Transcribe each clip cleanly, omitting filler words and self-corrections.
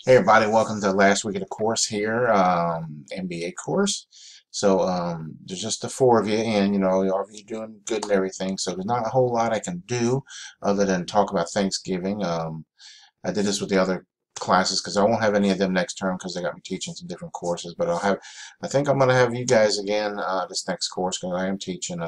Hey everybody, welcome to last week of the course here, MBA course. So there's just the four of you, and all of you doing good and everything. So there's not a whole lot I can do other than talk about Thanksgiving. I did this with the other classes because I won't have any of them next term because they got me teaching some different courses. But I think I'm going to have you guys again this next course because I am teaching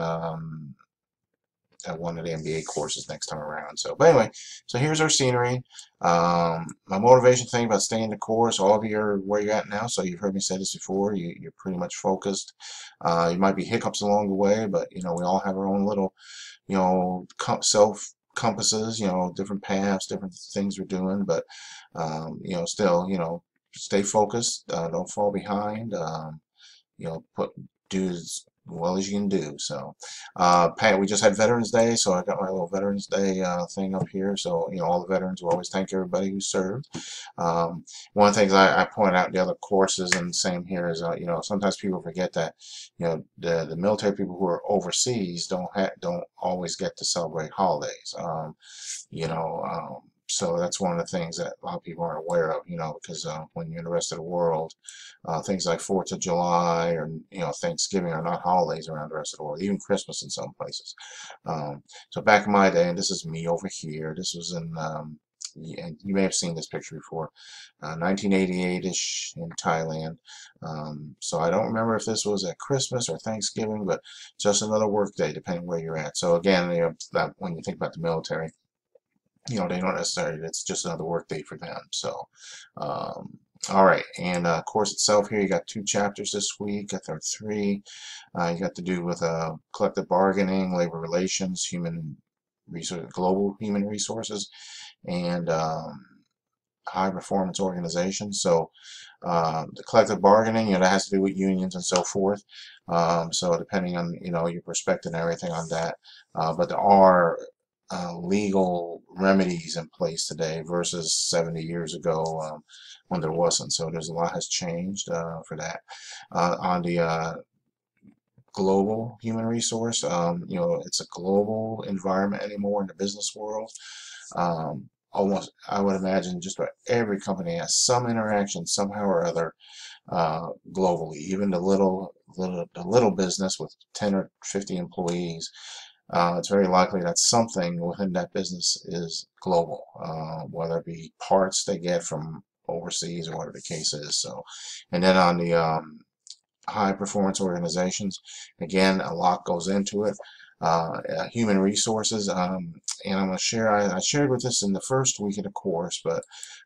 at one of the MBA courses next time around. So, but anyway, so here's our scenery. My motivation thing about staying the course, all of you are where you're at now, so you've heard me say this before, you're pretty much focused. You might be hiccups along the way, but we all have our own little, self compasses, different paths, different things we're doing, but still, stay focused, don't fall behind, put do as well as you can do. So, Pat, we just had Veterans Day, so I got my little Veterans Day thing up here. So, all the veterans will always thank everybody who served. One of the things I point out in the other courses, and same here, is sometimes people forget that the military people who are overseas don't always get to celebrate holidays. You know. So that's one of the things that a lot of people aren't aware of, because when you're in the rest of the world, things like 4th of July or Thanksgiving are not holidays around the rest of the world, even Christmas in some places. So back in my day, and this is me over here. This was in and you may have seen this picture before, 1988-ish in Thailand. So I don't remember if this was at Christmas or Thanksgiving, but just another work day, depending where you're at. So again, when you think about the military, they don't necessarily, it's just another work day for them. So, all right, and course itself here, you got 2 chapters this week. Got there 3. You got to do with collective bargaining, labor relations, global human resources, and high performance organizations. So the collective bargaining, that has to do with unions and so forth. So depending on your perspective and everything on that, but there are legal remedies in place today versus 70 years ago when there wasn't. So there's a lot has changed for that. On the global human resource, it's a global environment anymore in the business world. Almost, I would imagine just about every company has some interaction somehow or other globally. Even the little business with 10 or 50 employees, it's very likely that something within that business is global, whether it be parts they get from overseas or whatever the case is. So, and then on the high performance organizations, again, a lot goes into it. Human resources, and I'm going to share, I shared with this in the first week of the course, but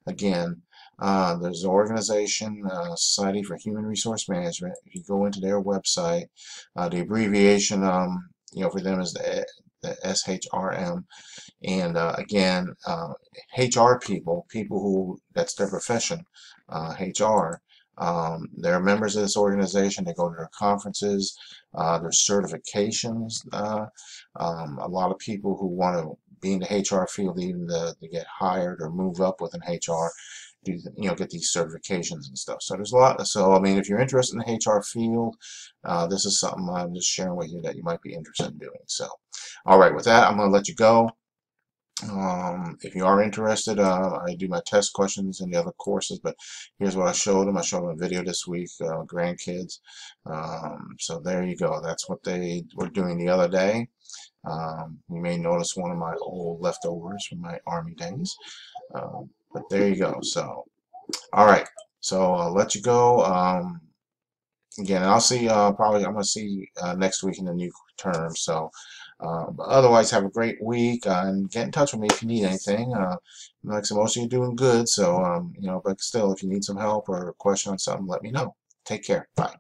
again, there's an organization, Society for Human Resource Management. If you go into their website, the abbreviation, for them is the SHRM, and again, HR people who, that's their profession, HR. They're members of this organization. They go to their conferences, their certifications. A lot of people who want to be in the HR field, even to get hired or move up within HR, get these certifications and stuff. So there's a lot. So I mean, if you're interested in the HR field, this is something I'm just sharing with you that you might be interested in doing. So, all right, with that, I'm going to let you go. If you are interested, I do my test questions in the other courses, but here's what I showed them. I showed them a video this week, grandkids. So there you go. That's what they were doing the other day. You may notice one of my old leftovers from my Army days. But there you go. So, all right. So I'll let you go. Again, and I'll see, probably, I'm going to see next week in the new term. So, but otherwise, have a great week and get in touch with me if you need anything. Like I said, most of you are doing good. So, but still, if you need some help or a question on something, let me know. Take care. Bye.